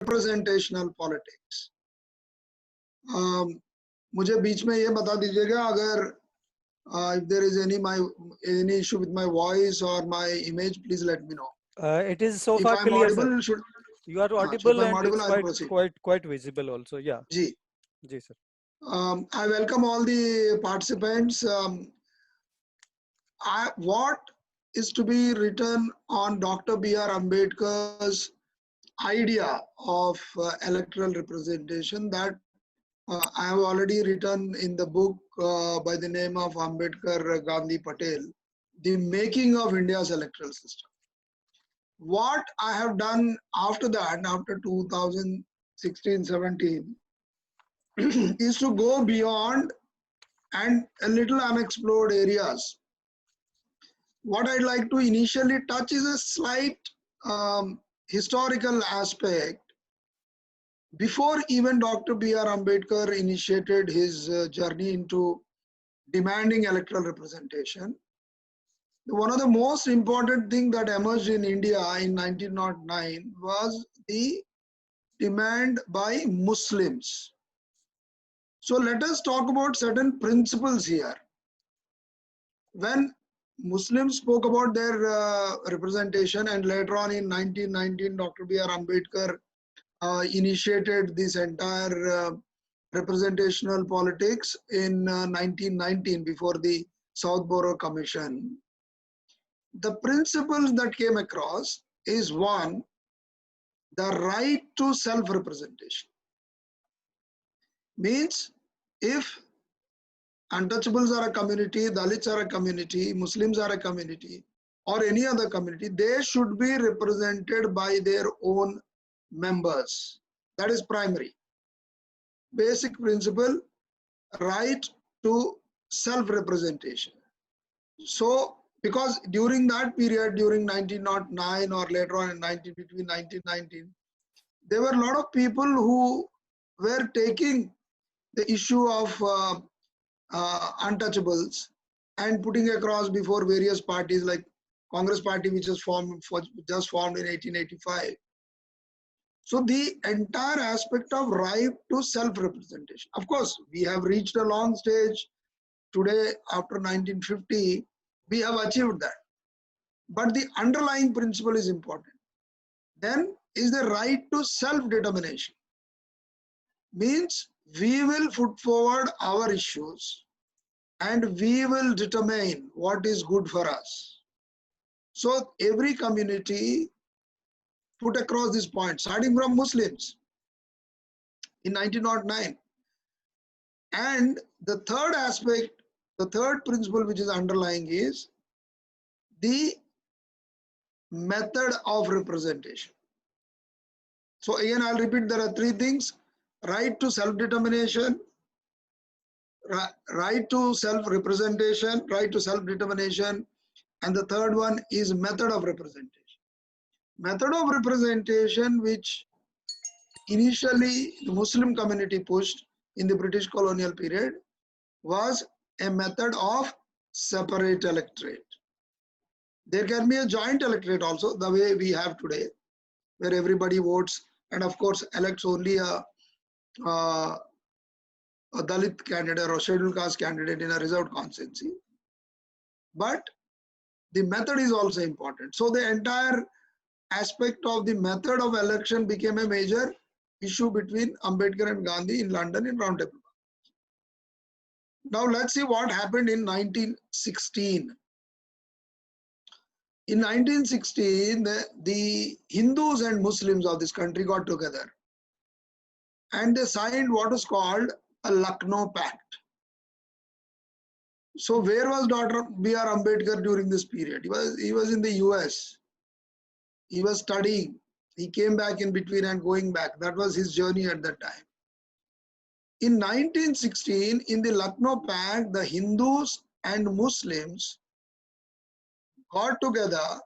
representational politics. मुझे बीच में ये बता दीजिएगा अगर if there is any issue with my voice or my image, please let me know. It is so If far I'm clear, audible, sir. You are if audible I'm and audible, it's I'll proceed. quite visible also. Yeah. Ji. Ji, sir. I welcome all the participants. What is to be written on Dr. B.R. Ambedkar's idea of electoral representation that I have already written in the book by the name of Ambedkar Gandhi Patel, The Making of India's Electoral System. What I have done after that, after 2016-17, is to go beyond and a little unexplored areas. What I'd like to initially touch is a slight historical aspect. Before even Dr. B.R. Ambedkar initiated his journey into demanding electoral representation, one of the most important things that emerged in India in 1909 was the demand by Muslims. So let us talk about certain principles here. When Muslims spoke about their representation, and later on in 1919, Dr. B.R. Ambedkar initiated this entire representational politics in 1919 before the Southborough Commission. The principles that came across is one, the right to self-representation. Means if untouchables are a community, Dalits are a community, Muslims are a community, or any other community, they should be represented by their own members. That is primary. Basic principle, right to self-representation. So, because during that period, during 1909 or later on in between 1919, there were a lot of people who were taking the issue of untouchables and putting across before various parties like Congress Party, which was just formed in 1885. So the entire aspect of right to self-representation. Of course, we have reached a long stage today after 1950, we have achieved that. But the underlying principle is important. Then is the right to self-determination. Means we will put forward our issues and we will determine what is good for us. So every community put across this point, starting from Muslims in 1909. And the third aspect, the third principle which is underlying is the method of representation. So again, I'll repeat, there are three things: right to self-determination, right to self-representation, right to self-determination, and the third one is method of representation. Method of representation, which initially the Muslim community pushed in the British colonial period, was a method of separate electorate. There can be a joint electorate also, the way we have today, where everybody votes and of course elects only a Dalit candidate or scheduled caste candidate in a reserved constituency. But the method is also important. So the entire aspect of the method of election became a major issue between Ambedkar and Gandhi in London in Round Table. Now let's see what happened in 1916. In 1916, the Hindus and Muslims of this country got together and they signed what is called a Lucknow Pact. So where was Dr. B.R. Ambedkar during this period? He was in the US. He was studying. He came back in between and going back. That was his journey at that time. In 1916, in the Lucknow Pact, the Hindus and Muslims got together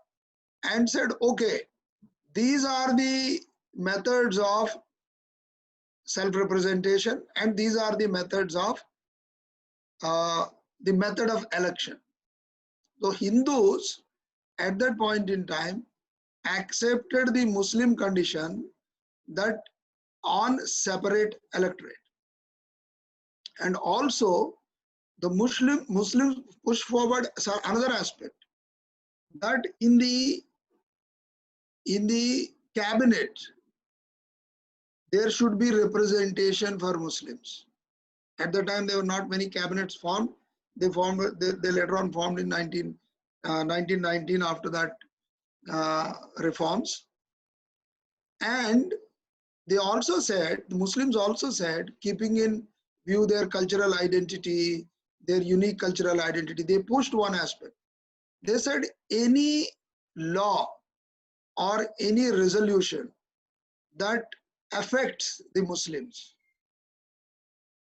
and said, okay, these are the methods of self-representation and these are the methods of the method of election. So Hindus at that point in time accepted the Muslim condition that on separate electorate. And also the Muslims push forward another aspect, that in the cabinet there should be representation for Muslims. At the time there were not many cabinets formed. They later on formed in 1919 after that reforms. And they also said, the Muslims also said, keeping in view their cultural identity, their unique cultural identity, they pushed one aspect. They said any law or any resolution that affects the Muslims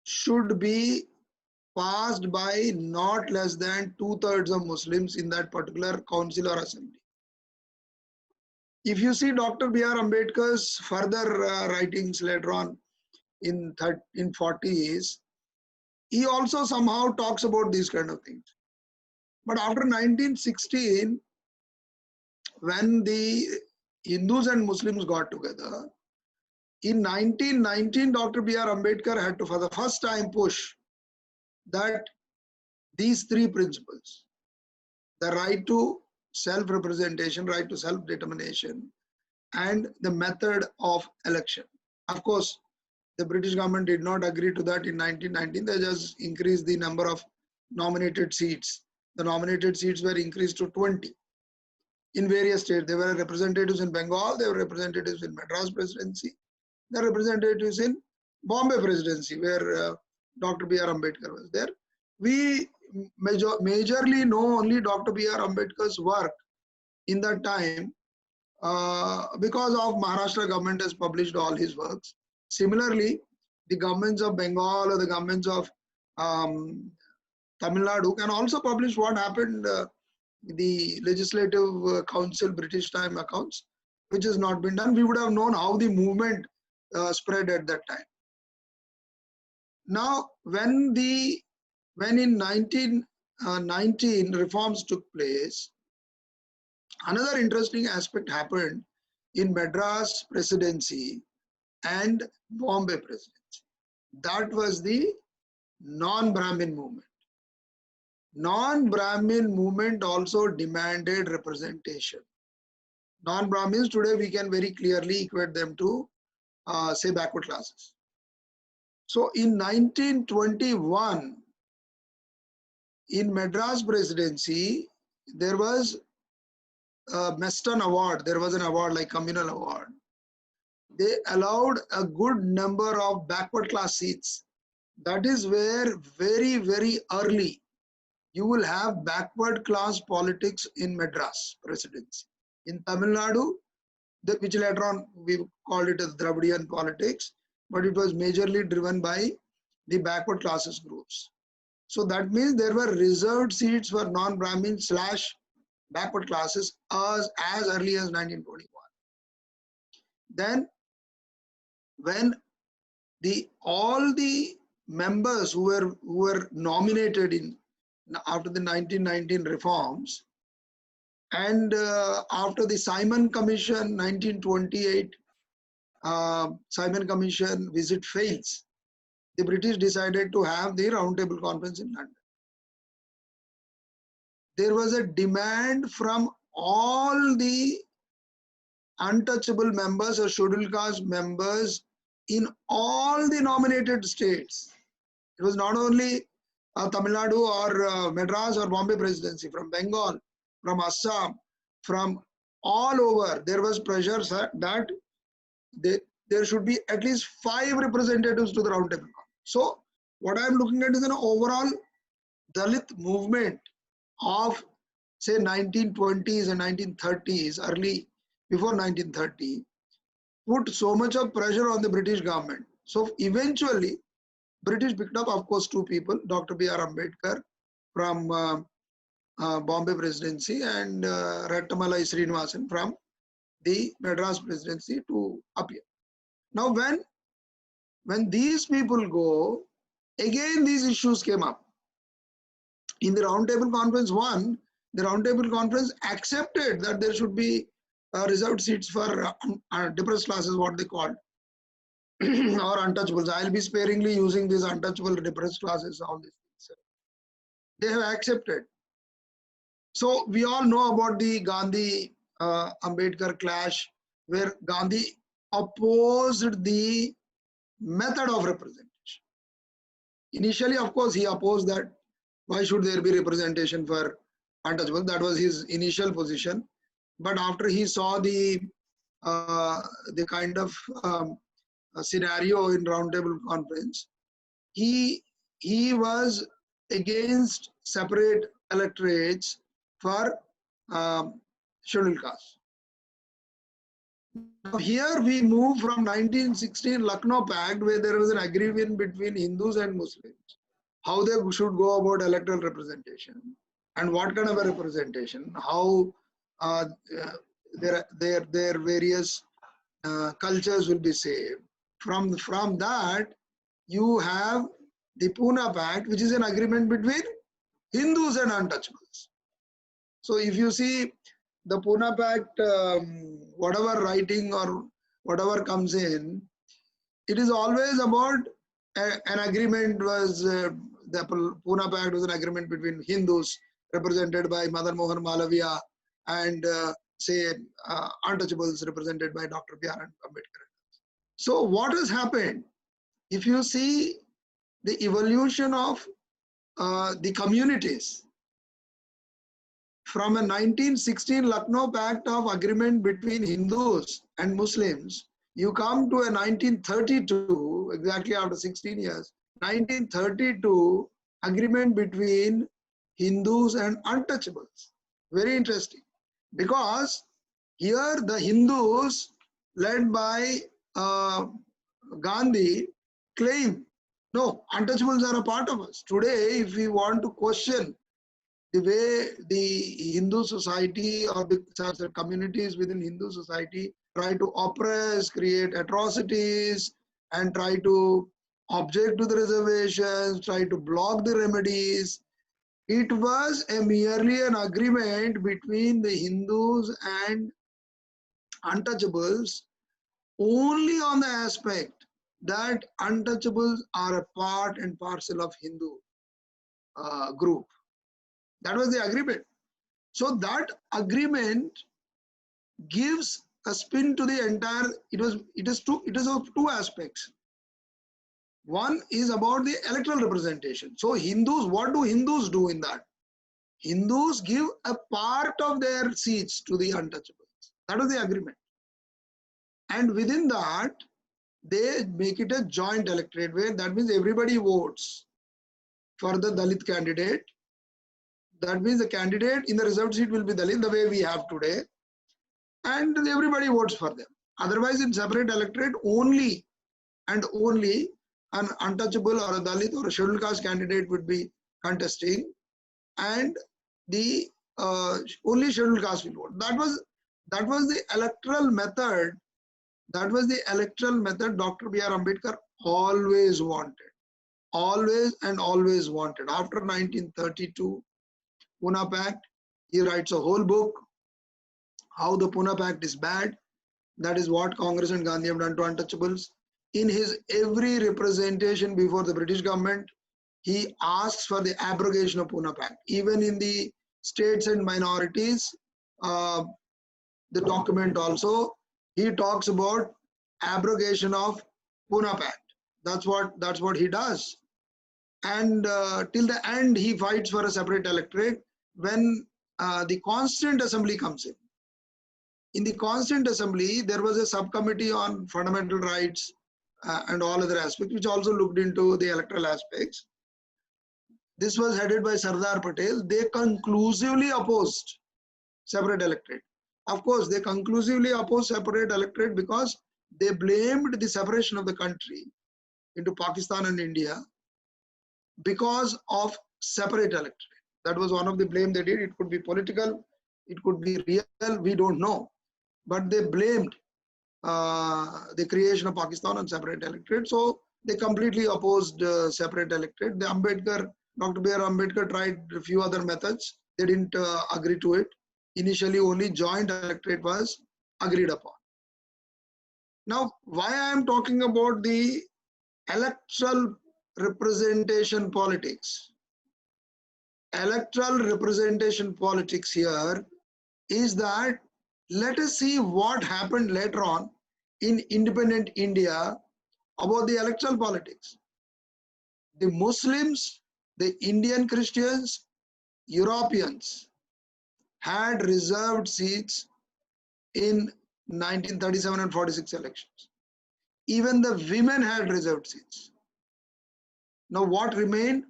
should be passed by not less than 2/3 of Muslims in that particular council or assembly. If you see Dr. B.R. Ambedkar's further writings later on in 40s, he also somehow talks about these kind of things. But after 1916, when the Hindus and Muslims got together, in 1919, Dr. B.R. Ambedkar had to, for the first time, push that these three principles, the right to self-representation, right to self-determination, and the method of election. Of course, the British government did not agree to that in 1919. They just increased the number of nominated seats. The nominated seats were increased to 20 in various states. There were representatives in Bengal, there were representatives in Madras Presidency, there were representatives in Bombay Presidency, where Dr. B.R. Ambedkar was there. We majorly know only Dr. B.R. Ambedkar's work in that time because of Maharashtra government has published all his works. Similarly, the governments of Bengal or the governments of Tamil Nadu can also publish what happened, the Legislative Council British time accounts, which has not been done. We would have known how the movement spread at that time. Now, when in 1919 reforms took place, another interesting aspect happened in Madras Presidency and Bombay Presidency. That was the non-Brahmin movement. Non-Brahmin movement also demanded representation. Non-Brahmins today we can very clearly equate them to say backward classes. So in 1921, in Madras Presidency, there was a Meston Award. There was an award like communal award. They allowed a good number of backward class seats. That is where very, very early you will have backward class politics in Madras Presidency. In Tamil Nadu, which later on we called it as Dravidian politics, but it was majorly driven by the backward classes groups. So that means there were reserved seats for non-Brahmin / backward classes as early as 1921. Then when all the members who were nominated after the 1919 reforms and after the Simon Commission 1928 Simon Commission visit fails, the British decided to have the Roundtable Conference in London. There was a demand from all the untouchable members or scheduled caste members in all the nominated states. It was not only Tamil Nadu or Madras or Bombay Presidency, from Bengal, from Assam, from all over. There was pressure that there should be at least 5 representatives to the Roundtable Conference. So what I am looking at is an overall Dalit movement of say 1920s and 1930s, early before 1930, put so much of pressure on the British government. So eventually British picked up, of course, 2 people, Dr. B.R. Ambedkar from Bombay Presidency and Rattamalai Srinivasan from the Madras Presidency to appear. Now when these people go, again these issues came up. In the Roundtable Conference 1, the Roundtable Conference accepted that there should be reserved seats for depressed classes, what they called, or untouchables. I'll be sparingly using these untouchable depressed classes, all these things. They have accepted. So we all know about the Gandhi Ambedkar clash, where Gandhi opposed the method of representation. Initially, of course, he opposed that. Why should there be representation for untouchables? That was his initial position. But after he saw the kind of scenario in Roundtable Conference, he was against separate electorates for scheduled caste. Now here we move from 1916 Lucknow Pact, where there was an agreement between Hindus and Muslims, how they should go about electoral representation and what kind of a representation, how their various cultures will be saved. From that, you have the Pune Pact, which is an agreement between Hindus and untouchables. So if you see the Pune Pact, whatever writing or whatever comes in, it is always about an agreement was, the Pune Pact was an agreement between Hindus represented by Madan Mohan Malaviya and say untouchables represented by Dr. B.R. Ambedkar. So what has happened? If you see the evolution of the communities from a 1916 Lucknow Pact of agreement between Hindus and Muslims, you come to a 1932, exactly after 16 years, 1932 agreement between Hindus and untouchables. Very interesting, because here the Hindus led by Gandhi claim, no, untouchables are a part of us. Today, if we want to question the way the Hindu society or the communities within Hindu society try to oppress, create atrocities, and try to object to the reservations, try to block the remedies, it was merely an agreement between the Hindus and untouchables only on the aspect that untouchables are a part and parcel of Hindu group. That was the agreement. So that agreement gives a spin to the entire. It is of two aspects. One is about the electoral representation. So Hindus, what do Hindus do in that? Hindus give a part of their seats to the untouchables. That was the agreement. And within that, they make it a joint electorate, where that means everybody votes for the Dalit candidate. That means the candidate in the reserved seat will be Dalit, the way we have today, and everybody votes for them. Otherwise, in separate electorate, only and only an untouchable or a Dalit or a scheduled caste candidate would be contesting, and the only scheduled caste will vote. That was the electoral method. That was the electoral method Dr. B.R. Ambedkar always wanted. Always and always wanted. After 1932, Pune Pact, he writes a whole book, how the Pune Pact is bad. That is what Congress and Gandhi have done to untouchables. In his every representation before the British government, he asks for the abrogation of Pune Pact. Even in the states and minorities, the document also, he talks about abrogation of Pune Pact. That's what he does. And till the end, he fights for a separate electorate. When the Constituent Assembly comes in the Constituent Assembly, there was a subcommittee on fundamental rights and all other aspects, which also looked into the electoral aspects. This was headed by Sardar Patel. They conclusively opposed separate electorate. Of course, they conclusively opposed separate electorate because they blamed the separation of the country into Pakistan and India because of separate electorate. That was one of the blame they did. It could be political, it could be real, we don't know. But they blamed the creation of Pakistan on separate electorate. So they completely opposed separate electorate. The Ambedkar, Dr. B.R. Ambedkar tried a few other methods. They didn't agree to it. Initially, only joint electorate was agreed upon. Now, why I am talking about the electoral representation politics? Electoral representation politics here is that let us see what happened later on in independent India about the electoral politics. The Muslims, the Indian Christians, Europeans had reserved seats in 1937 and 46 elections. Even the women had reserved seats. Now, what remained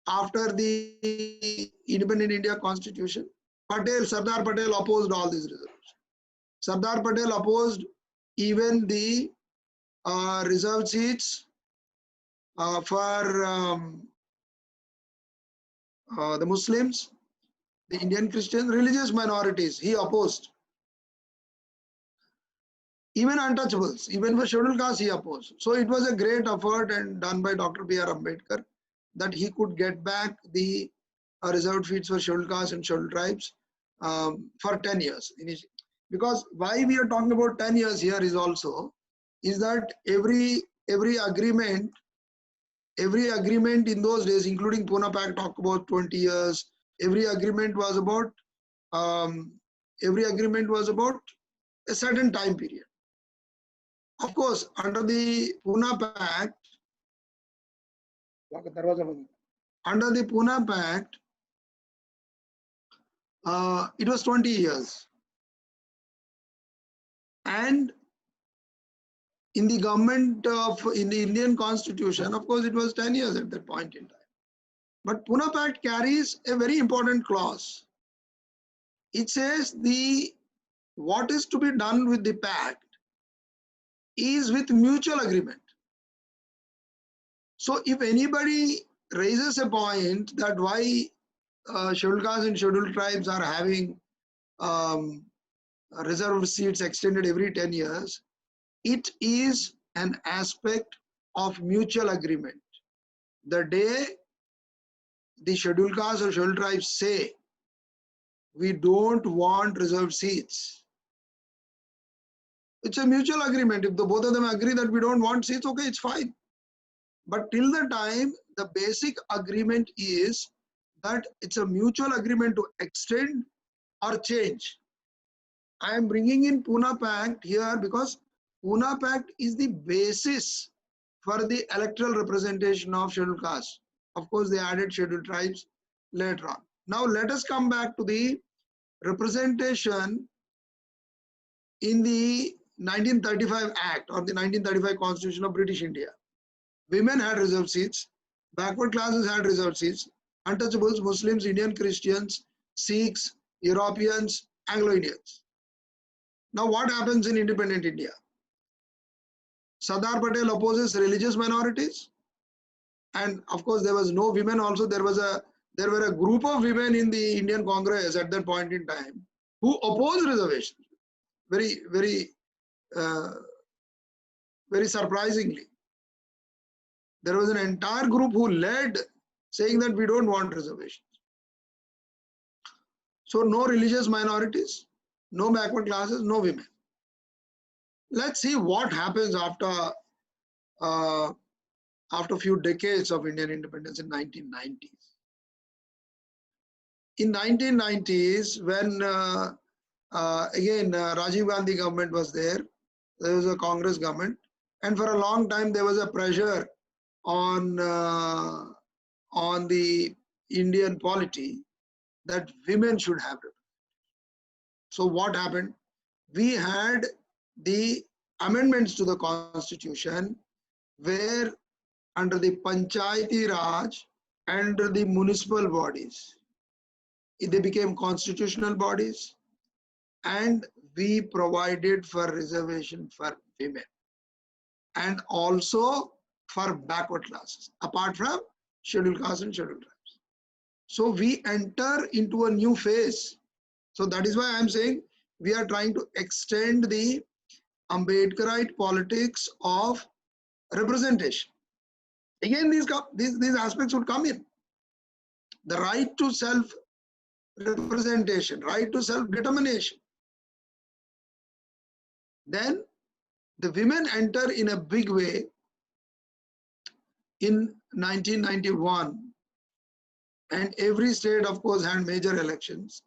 after the independent India constitution? Sardar Patel opposed all these reservations. Sardar Patel opposed even the reserved seats for the Muslims, the Indian Christians, religious minorities. He opposed. Even untouchables, even for scheduled caste, he opposed. So it was a great effort and done by Dr. B.R. Ambedkar that he could get back the reserved seats for scheduled caste and scheduled tribes for 10 years. Because why we are talking about 10 years here is also is that every agreement in those days, including Pune Pact, talked about 20 years. Every agreement was about a certain time period. Of course, under the Pune Pact, it was 20 years. And in the in the Indian Constitution, of course, it was 10 years at that point in time. But Pune Pact carries a very important clause. It says what is to be done with the pact is with mutual agreement. So if anybody raises a point that why scheduled castes and scheduled tribes are having reserved seats extended every 10 years, it is an aspect of mutual agreement. The day the scheduled castes or scheduled tribes say, we don't want reserved seats, it's a mutual agreement. If both of them agree that we don't want seats, okay, it's fine. But till the time, the basic agreement is that it's a mutual agreement to extend or change. I am bringing in Pune Pact here because Pune Pact is the basis for the electoral representation of scheduled castes. Of course, they added scheduled tribes later on. Now, let us come back to the representation in the 1935 Act or the 1935 Constitution of British India. Women had reserved seats, backward classes had reserved seats, untouchables, Muslims, Indian Christians, Sikhs, Europeans, Anglo-Indians. Now what happens in independent India? Sardar Patel opposes religious minorities, and of course there was no women also. There were a group of women in the Indian Congress at that point in time who opposed reservations. Very surprisingly. There was an entire group who led saying that we don't want reservations. So no religious minorities, no backward classes, no women. Let's see what happens after a few decades of Indian independence in 1990s. In 1990s, when again Rajiv Gandhi government was there was a Congress government, and for a long time there was a pressure on the Indian polity that women should have representation. So what happened? We had the amendments to the Constitution where under the Panchayati Raj and the municipal bodies, they became constitutional bodies, and we provided for reservation for women and also for backward classes, apart from scheduled castes and scheduled tribes. So we enter into a new phase. So that is why I am saying we are trying to extend the Ambedkarite politics of representation. Again, these aspects would come in. The right to self-representation, right to self-determination. Then The women enter in a big way in 1991, and every state, of course, had major elections,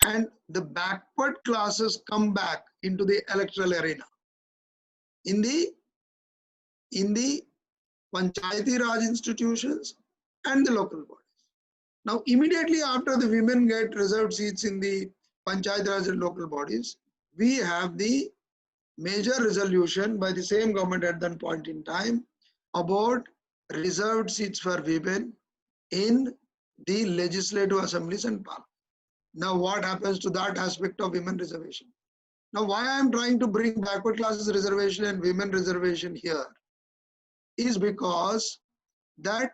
and the backward classes come back into the electoral arena in the Panchayati Raj institutions and the local bodies. Now, immediately after the women get reserved seats in the Panchayati Raj and local bodies, we have the major resolution by the same government at that point in time about reserved seats for women in the legislative assemblies and parliament. Now, what happens to that aspect of women reservation? Now, why I am trying to bring backward classes reservation and women reservation here is because that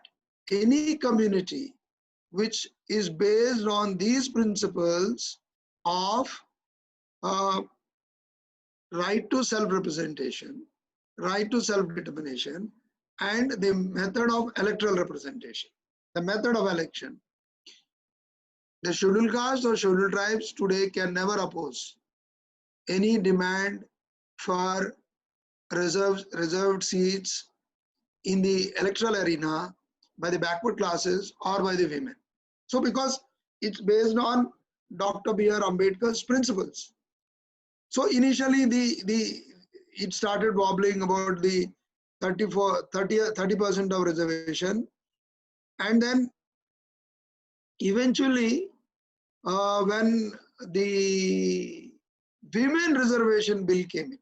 any community which is based on these principles of right to self-representation, right to self-determination, and the method of electoral representation, the method of election. The scheduled castes or scheduled tribes today can never oppose any demand for reserved seats in the electoral arena by the backward classes or by the women. So because it's based on Dr. B.R. Ambedkar's principles. So initially it started wobbling about the 30% of reservation, and then eventually when the women reservation bill came in,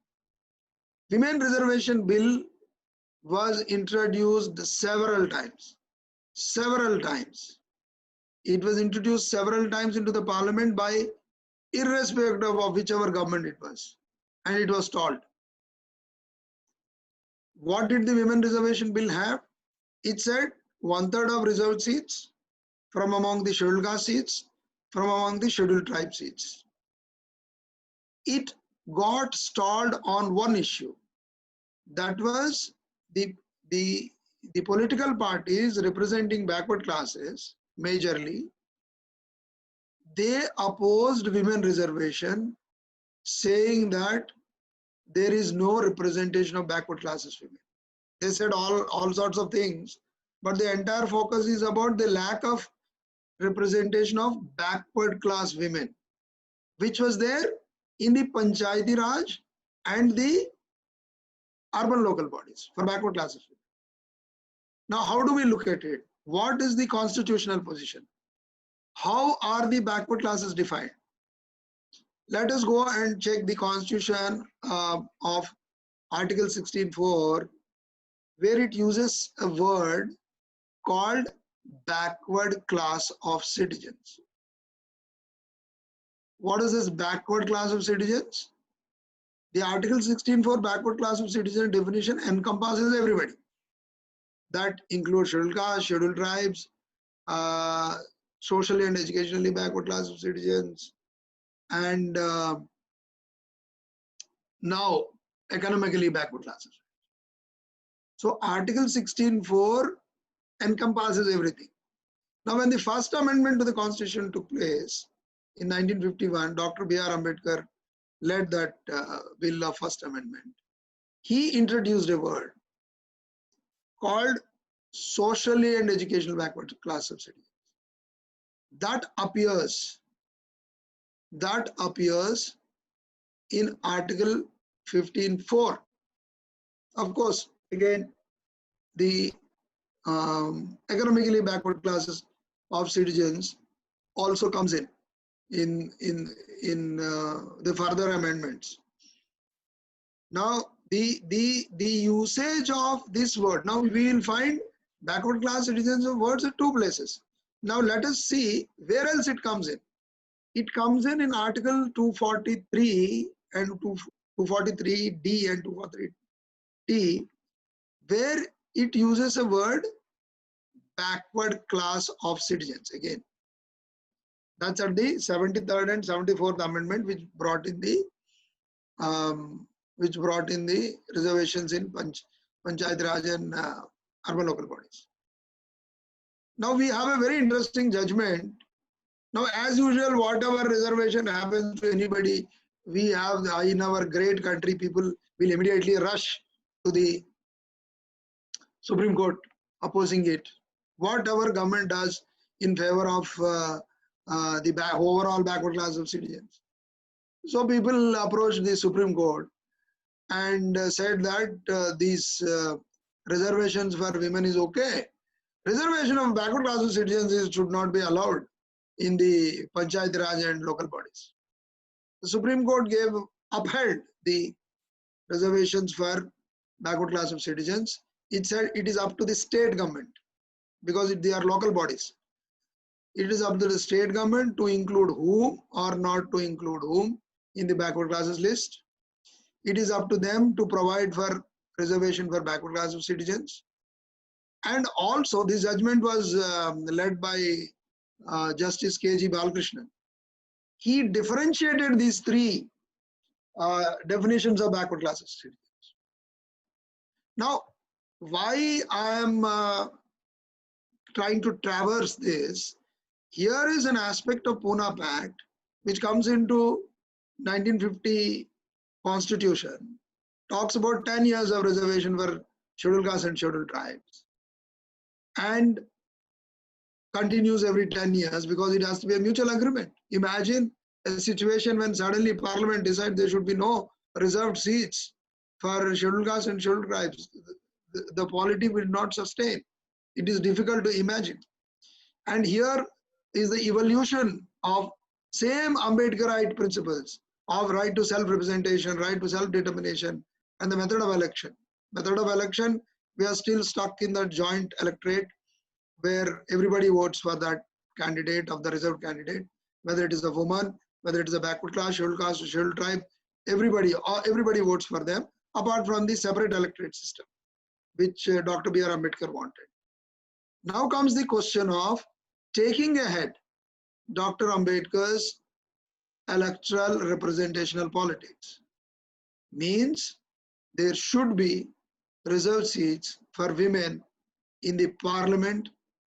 women reservation bill was introduced several times. It was introduced several times into the parliament by irrespective of whichever government it was, and it was stalled. What did the women reservation bill have? It said 1/3 of reserved seats from among the scheduled caste seats, from among the scheduled tribe seats. It got stalled on one issue. That was the political parties representing backward classes majorly, they opposed women reservation, saying that there is no representation of backward classes women. They said all sorts of things, but the entire focus is about the lack of representation of backward class women, which was there in the Panchayati Raj and the urban local bodies for backward classes. Now, how do we look at it? What is the constitutional position? How are the backward classes defined? Let us go and check the constitution of Article 16(4), where it uses a word called backward class of citizens. What is this backward class of citizens? The Article 16(4) backward class of citizen definition encompasses everybody. That includes scheduled castes, scheduled tribes, socially and educationally backward class of citizens, and now economically backward classes. So Article 16(4) encompasses everything. Now, when the first amendment to the Constitution took place in 1951, Dr. B.R. Ambedkar led that bill of first amendment. He introduced a word called socially and educational backward class of citizens. That appears in Article 15(4). Of course, again, the economically backward classes of citizens also comes in the further amendments. Now, the usage of this word, now we will find backward class citizens of words at two places. Now let us see where else it comes in. It comes in Article 243 and 243D and 243T, where it uses a word backward class of citizens. Again, that's at the 73rd and 74th amendment, which brought in the reservations in Panchayat Raj and urban local bodies. Now we have a very interesting judgment. Now, as usual, whatever reservation happens to anybody, we have in our great country, people will immediately rush to the Supreme Court opposing it. What our government does in favor of the overall backward class of citizens. So people approached the Supreme Court and said that these reservations for women is okay. Reservation of backward class of citizens should not be allowed in the Panchayat Raj and local bodies. The Supreme Court upheld the reservations for backward class of citizens. It said it is up to the state government, because they are local bodies. It is up to the state government to include whom or not to include whom in the backward classes list. It is up to them to provide for reservation for backward class of citizens. And also this judgment was led by Justice K.G. Balakrishnan. He differentiated these three definitions of backward classes. Now, why I am trying to traverse this, here is an aspect of Pune Pact which comes into 1950 Constitution, talks about 10 years of reservation for scheduled castes and scheduled tribes, and continues every 10 years because it has to be a mutual agreement. Imagine a situation when suddenly Parliament decides there should be no reserved seats for scheduled castes and scheduled tribes. The polity will not sustain. It is difficult to imagine. And here is the evolution of same Ambedkarite principles of right to self-representation, right to self-determination, and the method of election. Method of election, we are still stuck in the joint electorate where everybody votes for that candidate of the reserved candidate, whether it is a woman, whether it is a backward class, scheduled caste, or scheduled tribe, everybody votes for them, apart from the separate electorate system, which Dr. B.R. Ambedkar wanted. Now comes the question of taking ahead Dr. Ambedkar's electoral representational politics. Means there should be reserved seats for women in the parliament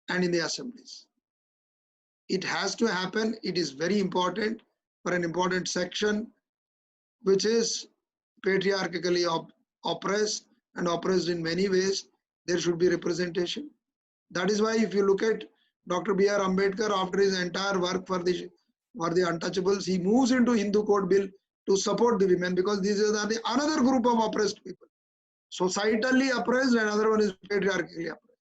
and in the assemblies. It has to happen. It is very important for an important section which is patriarchally oppressed and oppressed in many ways. There should be representation. That is why if you look at Dr. B.R. Ambedkar, after his entire work for the untouchables, he moves into Hindu Code Bill to support the women, because these are the another group of oppressed people. Societally oppressed, and another one is patriarchally oppressed.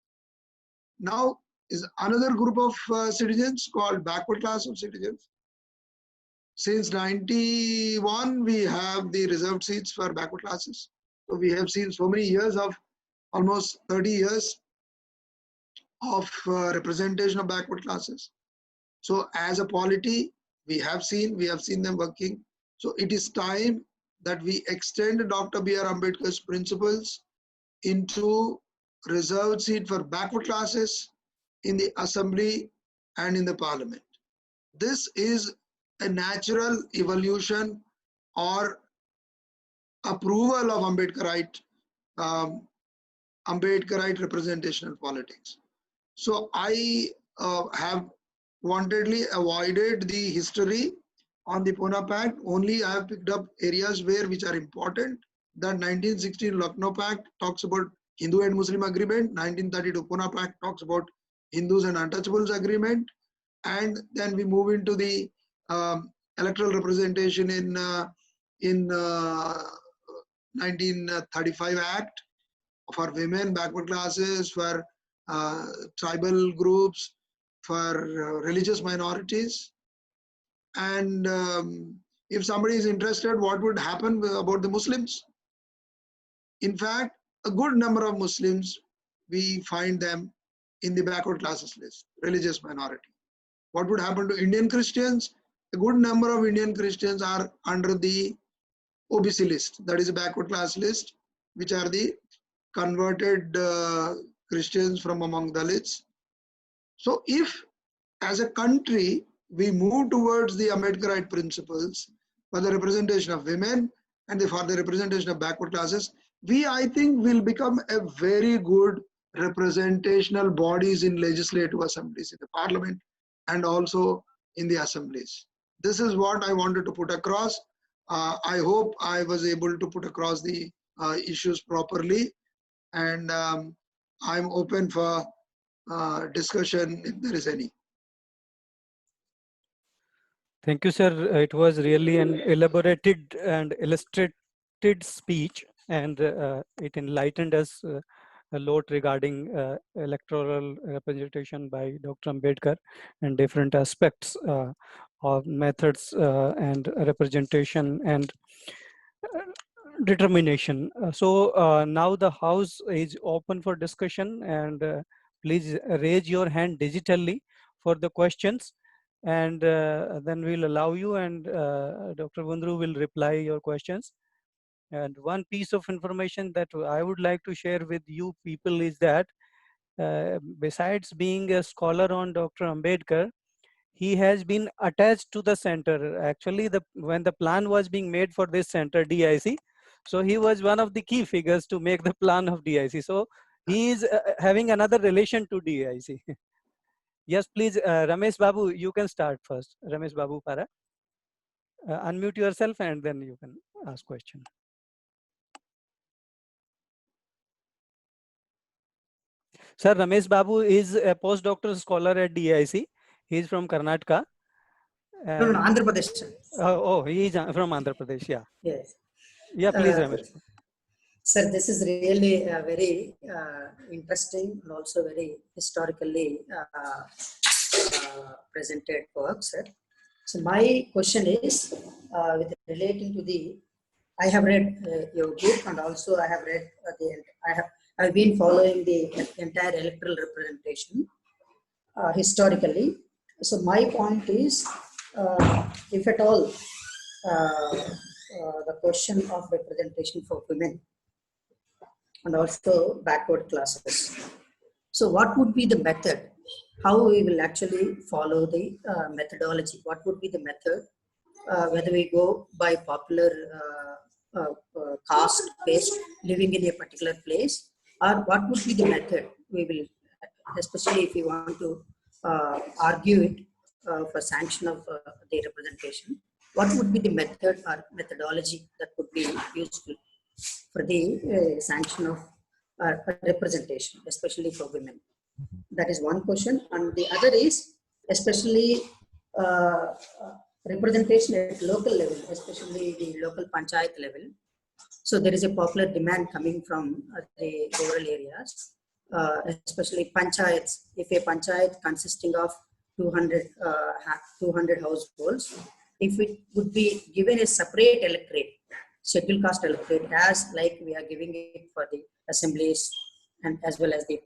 Now is another group of citizens called backward class of citizens. Since 91, we have the reserved seats for backward classes. So we have seen so many years of almost 30 years of representation of backward classes. So as a polity, we have seen them working. So it is time that we extend Dr. B.R. Ambedkar's principles into reserved seat for backward classes in the assembly and in the parliament. This is a natural evolution or approval of Ambedkarite representational politics. So I have wantedly avoided the history on the Pune Pact. Only I have picked up areas which are important. That 1916 Lucknow Pact talks about Hindu and Muslim agreement. 1932 Pune Pact talks about Hindus and untouchables agreement. And then we move into the electoral representation in 1935 Act for women, backward classes, for tribal groups, for religious minorities. And if somebody is interested, what would happen about the Muslims? In fact, a good number of Muslims, we find them in the backward classes list, religious minority. What would happen to Indian Christians? A good number of Indian Christians are under the OBC list, that is a backward class list, which are the converted Christians from among Dalits. So if as a country we move towards the Ambedkarite principles for the representation of women and for the representation of backward classes, we, I think, will become a very good representational bodies in legislative assemblies, in the parliament and also in the assemblies. This is what I wanted to put across. I hope I was able to put across the issues properly, and I'm open for discussion if there is any. Thank you, sir. It was really an elaborated and illustrated speech, and it enlightened us a lot regarding electoral representation by Dr. Ambedkar and different aspects of methods and representation and determination. So now the house is open for discussion, and please raise your hand digitally for the questions, and then we'll allow you, and Dr. Wundru will reply your questions. And one piece of information that I would like to share with you people is that besides being a scholar on Dr. Ambedkar, he has been attached to the center. Actually, when the plan was being made for this center, DIC, so he was one of the key figures to make the plan of DIC. So he is having another relation to DIC. Yes, please, Ramesh Babu, you can start first. Ramesh Babu Para. Unmute yourself and then you can ask question. Sir, Ramesh Babu is a postdoctoral scholar at DIC. He is from Karnataka. No, Andhra Pradesh. Oh, he is from Andhra Pradesh, yeah. Yes. Yeah, please, Ramesh. Sir, this is really very interesting and also very historically presented work, sir. So my question is with relating to I have read your book, and also I have read I've been following the entire electoral representation historically. So my point is, if at all the question of representation for women and also backward classes. So what would be the method? How we will actually follow the methodology? What would be the method? Whether we go by popular caste based living in a particular place, or what would be the method we will, especially if we want to argue it for sanction of the representation, what would be the method or methodology that would be useful for the sanction of representation, especially for women? That is one question. And the other is especially representation at local level, especially the local panchayat level. So there is a popular demand coming from the rural areas, especially panchayats. If a panchayat consisting of 200 households, if it would be given a separate electorate, scheduled caste electorate, as like we are giving it for the assemblies and as well as the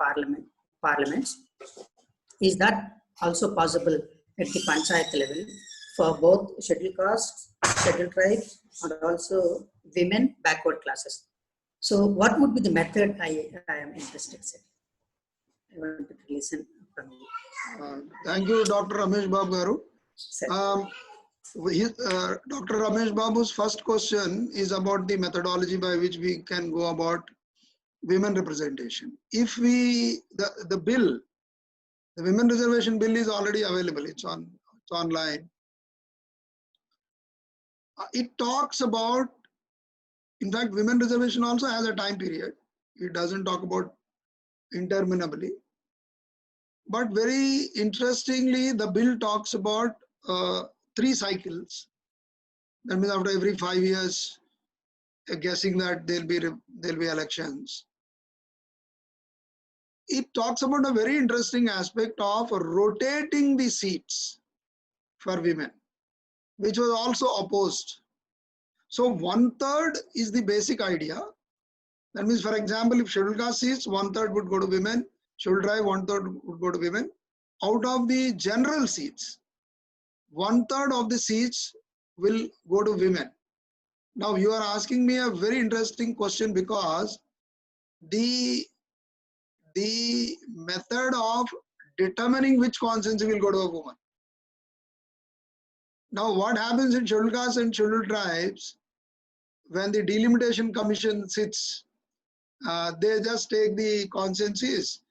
parliaments, is that also possible at the panchayat level for both scheduled castes, scheduled tribes, and also women, backward classes? So what would be the method? I am interested in. I want to listen from you. Thank you, Dr. Ramesh Babu Garu. Dr. Ramesh Babu's first question is about the methodology by which we can go about women representation. If the bill, the Women Reservation Bill is already available. It's online. It talks about, in fact, women reservation also has a time period. It doesn't talk about interminably. But very interestingly, the bill talks about 3 cycles. That means after every 5 years, guessing that there'll be elections. It talks about a very interesting aspect of rotating the seats for women, which was also opposed. So 1/3 is the basic idea. That means, for example, if scheduled caste seats, 1/3 would go to women, scheduled tribe, 1/3 would go to women. Out of the general seats, 1/3 of the seats will go to women. Now you are asking me a very interesting question, because the method of determining which constituency will go to a woman. Now what happens in scheduled castes and scheduled tribes, when the delimitation commission sits, they just take the constituencies,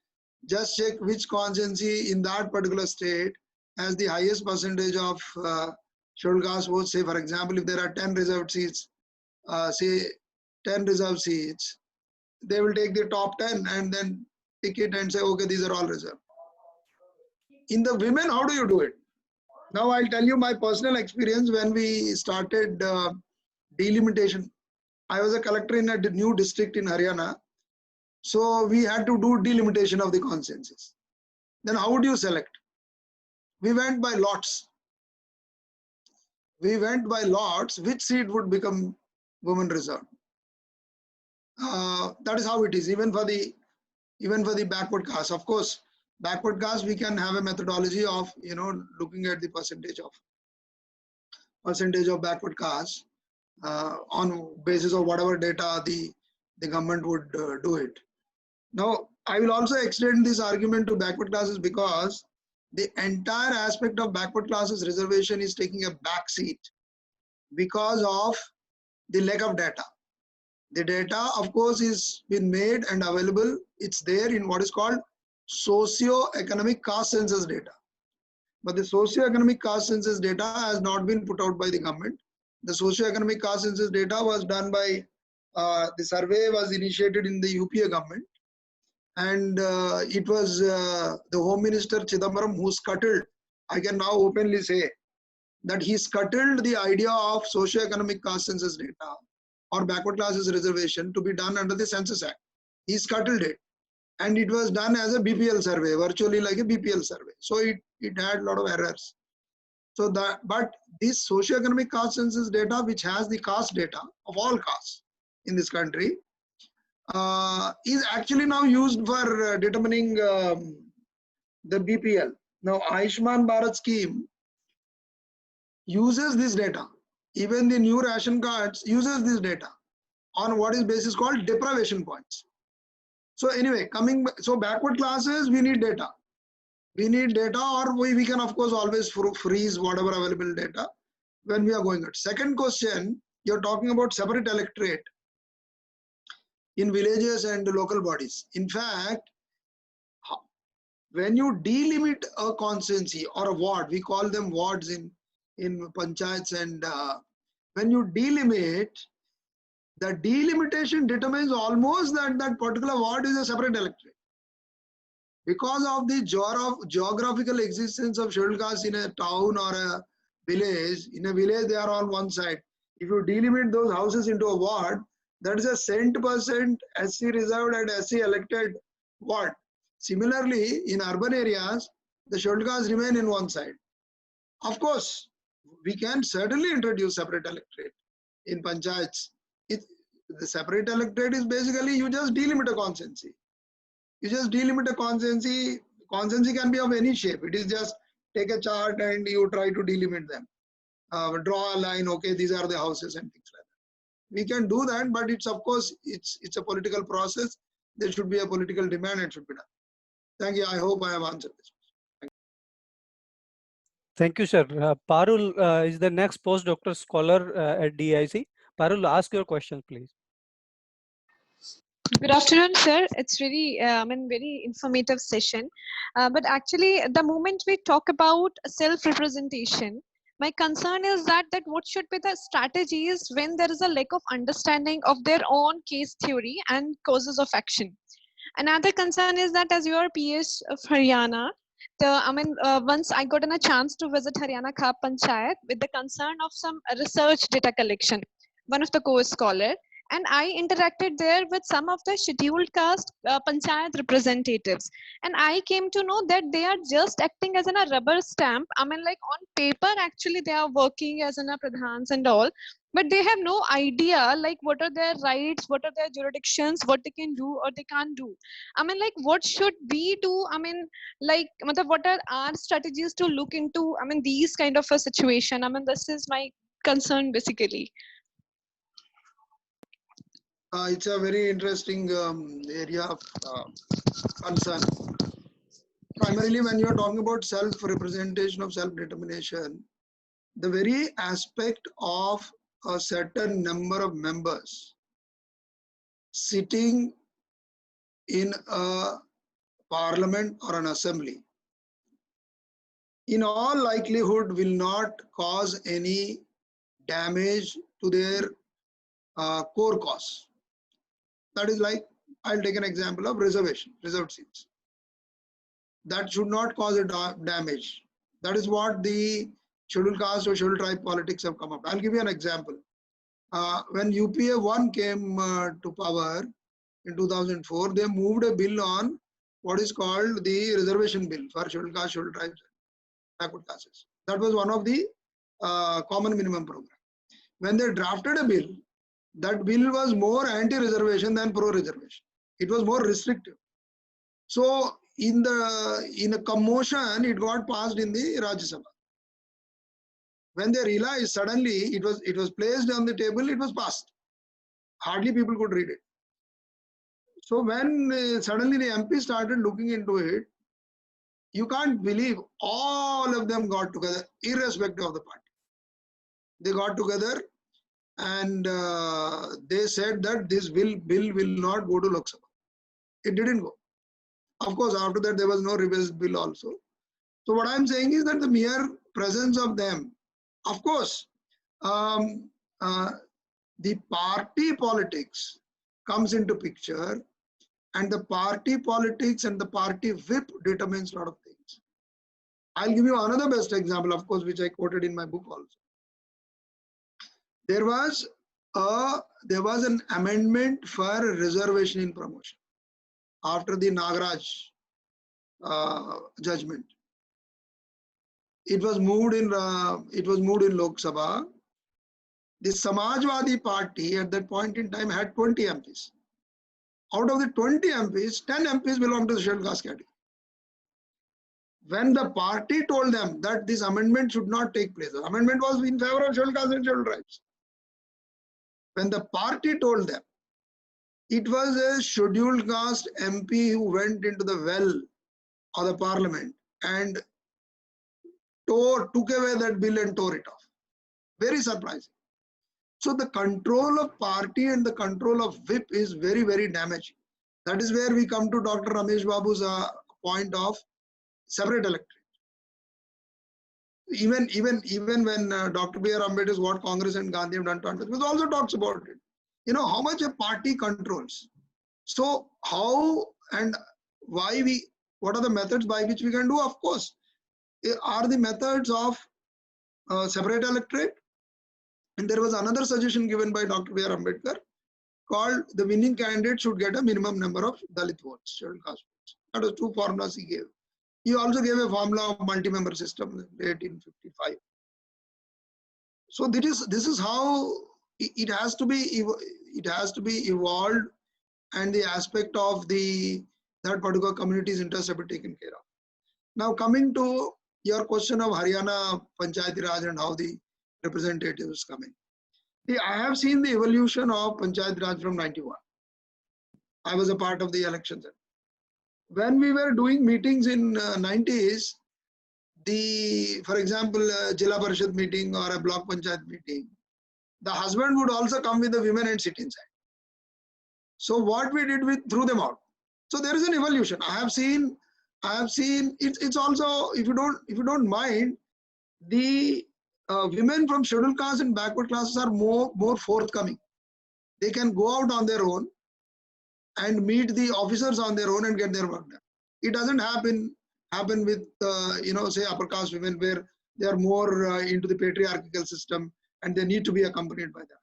just check which constituency in that particular state has the highest percentage of scheduled caste votes, say for example, if there are 10 reserved seats, say 10 reserved seats, they will take the top 10 and then pick it and say, okay, these are all reserved. In the women, how do you do it? Now I'll tell you my personal experience when we started delimitation. I was a collector in a new district in Haryana. So we had to do delimitation of the consensus. Then how would you select? We went by lots. We went by lots, which seat would become women reserved. That is how it is, even for the backward caste. Of course, backward caste, we can have a methodology of, looking at the percentage of backward caste on basis of whatever data the government would do it. Now, I will also extend this argument to backward classes because the entire aspect of backward classes reservation is taking a back seat because of the lack of data. The data, of course, is been made and available. It's there in what is called socio-economic caste census data. But the socio-economic caste census data has not been put out by the government. The socio-economic caste census data was done by, the survey was initiated in the UPA government. And it was the Home Minister Chidambaram who scuttled, I can now openly say, that he scuttled the idea of socio-economic caste census data or backward classes reservation to be done under the Census Act. He scuttled it. And it was done as a BPL survey, virtually like a BPL survey. So it had a lot of errors. So but this socio-economic caste census data, which has the caste data of all castes in this country, is actually now used for determining the BPL. Now, Ayushman Bharat scheme uses this data. Even the new ration cards uses this data on what is basis called deprivation points. So anyway, so backward classes, we need data. We need data, or we can of course always freeze whatever available data when we are going at. Second question, you're talking about separate electorate in villages and local bodies. In fact, when you delimit a constituency or a ward, we call them wards in panchayats, and when you delimit, the delimitation determines almost that that particular ward is a separate electorate. Because of the geographical existence of scheduled castes in a town or a village, in a village they are on one side. If you delimit those houses into a ward, that is a cent% SC reserved and SC elected ward. Similarly, in urban areas, the scheduled castes remain in one side. Of course, we can certainly introduce separate electorate in panchayats. The separate electorate is basically you just delimit a constituency. You just delimit a constituency. Constituency can be of any shape. It is just take a chart and you try to delimit them. Draw a line, okay, these are the houses and things like that. We can do that, but it's of course, it's a political process. There should be a political demand and should be done. Thank you. I hope I have answered this. Thank you, sir. Parul is the next postdoctoral scholar at DIC. Parul, ask your question, please. Good afternoon, sir. It's really, very informative session. But actually, the moment we talk about self-representation, my concern is that what should be the strategies when there is a lack of understanding of their own case theory and causes of action. Another concern is that as your PS of Haryana, once I got a chance to visit Haryana Khap Panchayat with the concern of some research data collection, one of the co-scholar, and I interacted there with some of the scheduled caste panchayat representatives, and I came to know that they are just acting as a rubber stamp. On paper, actually they are working as a pradhans and all, but they have no idea like what are their rights, what are their jurisdictions, what they can do or they can't do. What should we do? What are our strategies to look into these kind of a situation? This is my concern basically. It's a very interesting area of concern. Primarily, when you are talking about self-representation of self-determination, the very aspect of a certain number of members sitting in a parliament or an assembly in all likelihood will not cause any damage to their core cause. That is like, I'll take an example of reserved seats. That should not cause a damage. That is what the scheduled caste or scheduled tribe politics have come up. I'll give you an example. When UPA 1 came to power in 2004, they moved a bill on what is called the reservation bill for scheduled caste, scheduled tribes, backward classes. That was one of the common minimum program. When they drafted a bill, that bill was more anti-reservation than pro-reservation. It was more restrictive. So in a commotion, it got passed in the Rajya Sabha. When they realized, suddenly it was placed on the table, it was passed. Hardly people could read it. So when suddenly the MP started looking into it, you can't believe all of them got together, irrespective of the party. They got together and they said that this bill will not go to Lok Sabha. It didn't go. Of course, after that there was no revised bill also. So what I'm saying is that the mere presence of them, of course, the party politics comes into picture, and the party politics and the party whip determines a lot of things. I'll give you another best example, of course, which I quoted in my book also. There was an amendment for reservation in promotion after the Nagaraj judgment. It was moved in Lok Sabha. The Samajwadi Party at that point in time had 20 MPs. Out of the 20 MPs, 10 MPs belonged to the scheduled caste category. When the party told them that this amendment should not take place, the amendment was in favor of scheduled caste and scheduled tribes. When the party told them, it was a scheduled caste MP who went into the well of the parliament and took away that bill and tore it off. Very surprising. So the control of party and the control of whip is very, very damaging. That is where we come to Dr. Ramesh Babu's point of separate electorate. Even when Dr. B.R. Ambedkar, what Congress and Gandhi have done to Ambedkar, also talks about it. You know, how much a party controls. So how and why what are the methods by which we can do? Of course, are the methods of separate electorate. And there was another suggestion given by Dr. B.R. Ambedkar called the winning candidate should get a minimum number of Dalit votes, scheduled caste votes. That was two formulas he gave. He also gave a formula of multi-member system in 1855. So this is how it has to be evolved, and the aspect of that particular community's interests have been taken care of. Now coming to your question of Haryana Panchayati Raj and how the representatives come in. See, I have seen the evolution of Panchayati Raj from 91. I was a part of the elections. When we were doing meetings in 90s, for example, Jila Parishad meeting or a block Panchayat meeting, the husband would also come with the women and sit inside. So what we did, we threw them out. So there is an evolution. I have seen it's also, if you don't mind, the women from scheduled caste and backward classes are more forthcoming. They can go out on their own and meet the officers on their own and get their work done. It doesn't happen with say upper caste women, where they are more into the patriarchal system and they need to be accompanied by them.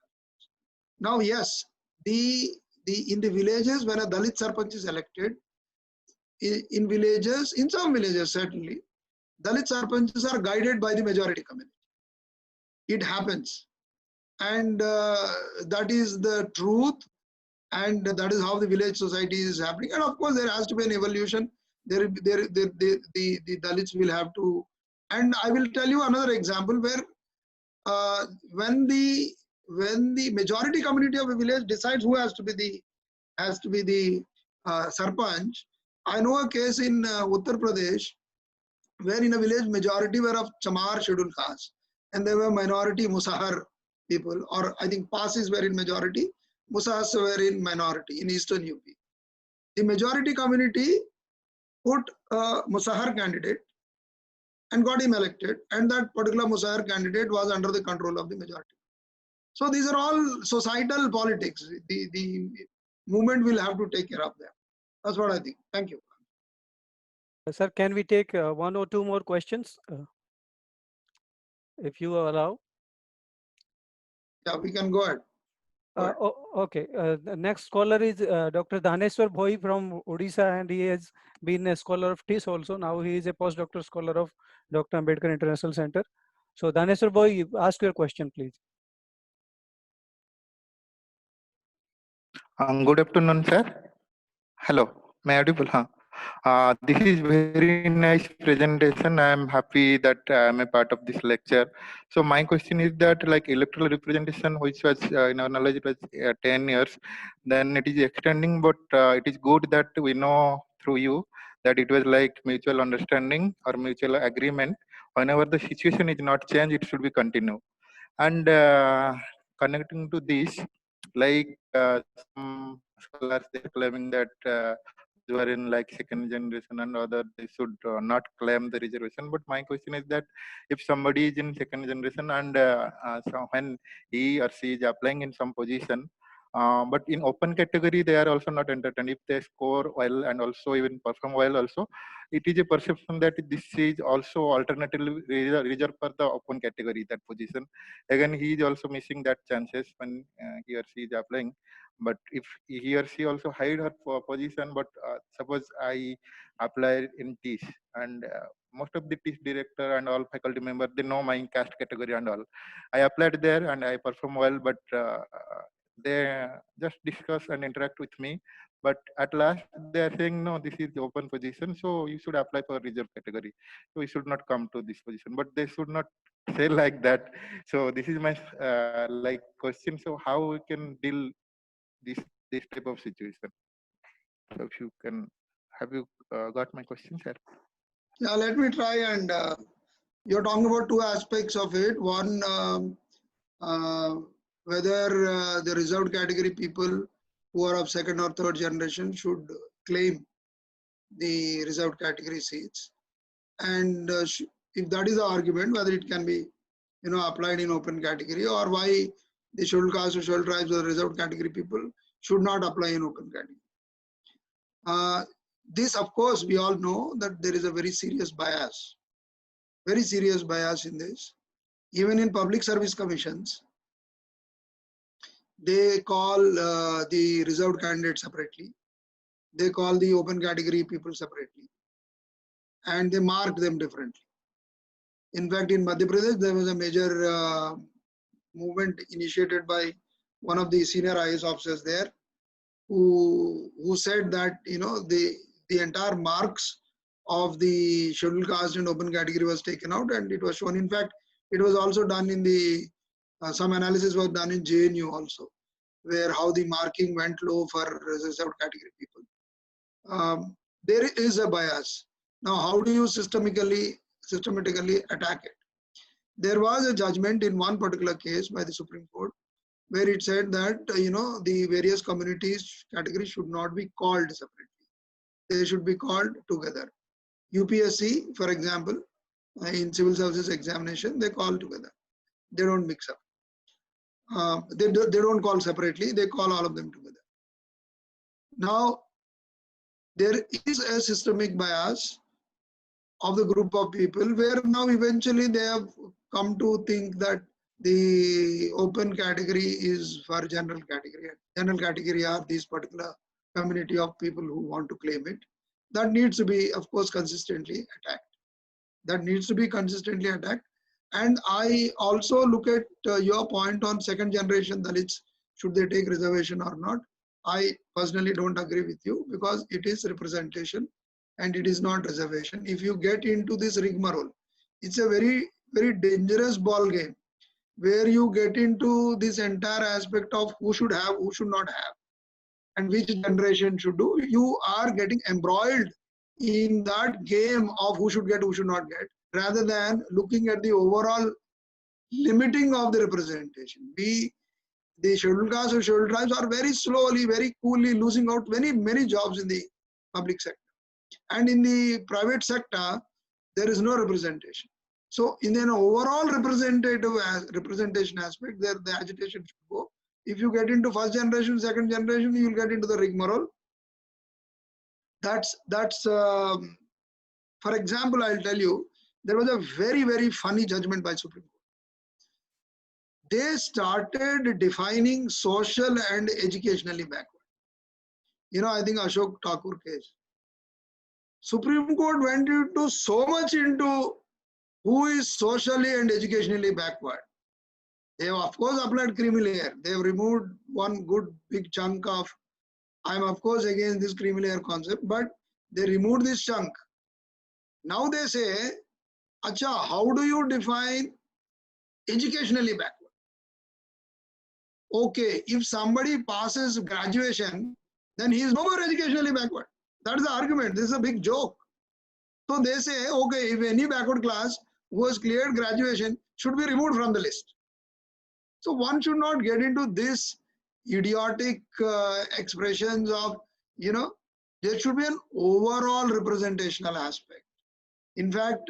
Now yes, in the villages, when a Dalit Sarpanch is elected, in some villages certainly, Dalit Sarpanches are guided by the majority community. It happens, and that is the truth, and that is how the village society is happening. And of course, there has to be an evolution. The Dalits will have to, and I will tell you another example where when the majority community of a village decides who has to be the Sarpanch. I know a case in Uttar Pradesh where in a village majority were of Chamar scheduled caste, and there were minority Musahar people, or I think Pasis were in majority, Musahars were in minority in eastern UP. The majority community put a Musahar candidate, and got him elected, and that particular Musayar candidate was under the control of the majority. So these are all societal politics. The movement will have to take care of them. That's what I think. Thank you. Sir, can we take one or two more questions, if you allow? Yeah, we can go ahead. Okay. The next scholar is Dr. Dhaneshwar Bhoi from Odisha, and he has been a scholar of TIS also. Now he is a postdoctoral scholar of Dr. Ambedkar International Center. So Dhaneshwar Bhoi, ask your question, please. Good afternoon, sir. Hello, may I audible? This is very nice presentation. I am happy that I am a part of this lecture. So my question is that, like, electoral representation, which was in our knowledge it was 10 years, then it is extending, but it is good that we know through you that it was like mutual understanding or mutual agreement. Whenever the situation is not changed, it should be continue. And connecting to this, like some scholars, they are claiming that those who are in like second generation and other, they should not claim the reservation. But my question is that if somebody is in second generation and so when he or she is applying in some position, but in open category, they are also not entertained. If they score well and also even perform well also, it is a perception that this is also alternatively reserved for the open category, that position. Again, he is also missing that chances when he or she is applying. But if he or she also hide her position, but suppose I apply in TIS, and most of the TIS director and all faculty members, they know my caste category and all. I applied there and I perform well, but they just discuss and interact with me. But at last, they are saying, no, this is the open position, so you should apply for reserve category. So you should not come to this position. But they should not say like that. So this is my like question. So how we can deal this type of situation? So if you can, have you got my question, sir? Yeah, let me try. And you're talking about two aspects of it. One, whether the reserved category people who are of second or third generation should claim the reserved category seats. And if that is the argument, whether it can be, applied in open category, or why the scheduled caste or scheduled tribes or reserved category people should not apply in open category. This, of course, we all know that there is a very serious bias in this. Even in public service commissions, they call the reserved candidates separately. They call the open category people separately. And they mark them differently. In fact, in Madhya Pradesh, there was a major movement initiated by one of the senior IAS officers there, who said that the entire marks of the scheduled caste and open category was taken out, and it was shown. In fact, it was also done in the some analysis was done in JNU also, where how the marking went low for reserved category people. There is a bias. Now, how do you systematically attack it? There was a judgment in one particular case by the Supreme Court where it said that the various communities categories should not be called separately. They should be called together. UPSC, for example, in civil services examination, they call together. They don't mix up. They don't call separately. They call all of them together. Now, there is a systemic bias of the group of people where now eventually they have come to think that the open category is for general category. General category are these particular community of people who want to claim it. That needs to be, of course, consistently attacked. And I also look at your point on second generation Dalits, should they take reservation or not. I personally don't agree with you, because it is representation and it is not reservation. If you get into this rigmarole, it's a very, very dangerous ball game where you get into this entire aspect of who should have, who should not have, and which generation should do. You are getting embroiled in that game of who should get, who should not get, rather than looking at the overall limiting of the representation. The scheduled castes or scheduled tribes are very slowly, very coolly losing out many jobs in the public sector. And in the private sector, there is no representation. So in an overall representation aspect, there the agitation should go. If you get into first generation, second generation, you will get into the rigmarole. That's for example, I'll tell you, there was a very, very funny judgment by Supreme Court. They started defining social and educationally backward. You know, I think Ashok Thakur case. Supreme Court went into so much into who is socially and educationally backward. They have of course applied creamy layer. They have removed one good big chunk of, I'm of course against this creamy layer concept, but they removed this chunk. Now they say, Acha, how do you define educationally backward? Okay, if somebody passes graduation, then he is no more educationally backward. That is the argument. This is a big joke. So they say, okay, if any backward class who has cleared graduation should be removed from the list. So one should not get into this idiotic expressions of, you know, there should be an overall representational aspect. In fact,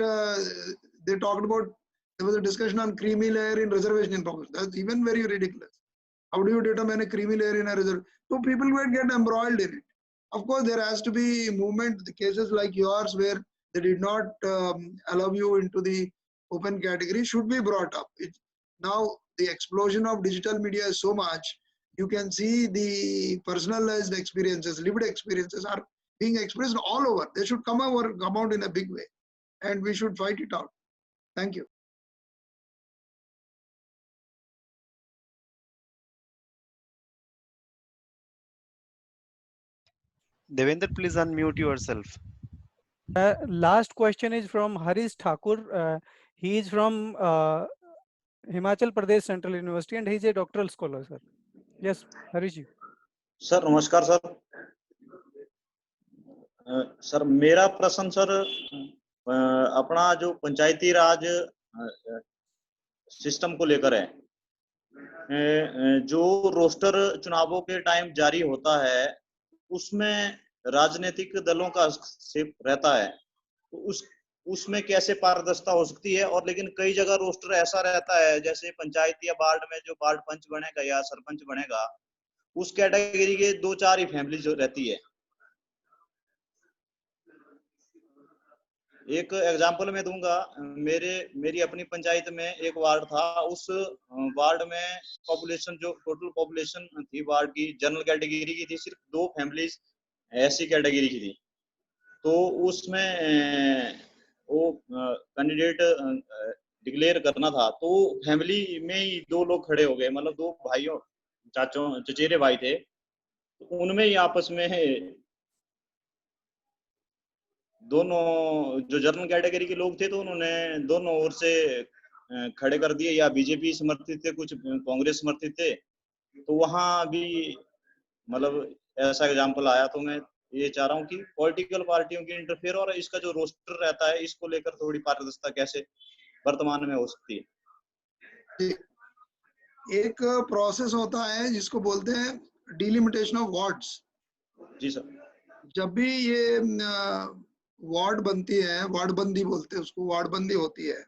they talked about, there was a discussion on creamy layer in reservation information. That's even very ridiculous. How do you determine a creamy layer in a reservation? So people will get embroiled in it. Of course, there has to be movement. The cases like yours where they did not allow you into the open category should be brought up. Now the explosion of digital media is so much, you can see the personalized experiences, lived experiences are being expressed all over. They should come out in a big way, and we should fight it out. Thank you. Devendra, please unmute yourself. Last question is from Harish Thakur. He is from Himachal Pradesh Central University and he is a doctoral scholar, sir. Yes, Harish ji. Sir नमस्कार sir. Sir मेरा प्रश्न sir अपना जो पंचायती राज system को लेकर है. जो roster चुनावों के टाइम जारी होता है उसमें राजनीतिक दलों का हस्तक्षेप रहता है, तो उसमें कैसे पारदर्शिता हो सकती है? और लेकिन कई जगह रोस्टर ऐसा रहता है जैसे पंचायत या वार्ड में जो वार्ड पंच बनेगा या सरपंच बनेगा उस कैटेगरी के 2-4 ही फैमिली जो रहती है. एक एग्जांपल मैं दूंगा, मेरी अपनी पंचायत में एक वार्ड था, उस वार्ड में पॉपुलेशन जो टोटल पॉपुलेशन थी वार्ड की जनरल कैटेगरी की थी, सिर्फ 2 फैमिलीज एससी कैटेगरी की थी. तो उसमें वो कैंडिडेट डिक्लेयर करना था तो फैमिली में ही 2 लोग खड़े हो गए, मतलब 2 भाइयों चचेरे भाई थे, तो उनमें ही आपस में दोनों जो जनरल कैटेगरी के लोग थे तो उन्होंने दोनों ओर से खड़े कर दिए, या बीजेपी समर्थित थे, कुछ कांग्रेस समर्थित थे. तो वहां भी मतलब ऐसा एग्जांपल आया. तो मैं ये चाह रहा हूँ कि पॉलिटिकल पार्टियों की इंटरफेयर और इसका जो रोस्टर रहता है इसको लेकर थोड़ी पारदर्शिता कैसे वर्तमान में हो सकती है? एक प्रोसेस होता है जिसको बोलते हैं डिलिमिटेशन ऑफ वार्ड्स. जी सर. जब भी ये वार्ड बनती है, वार्ड बंदी बोलते हैं उसको, वार्ड बंदी होती है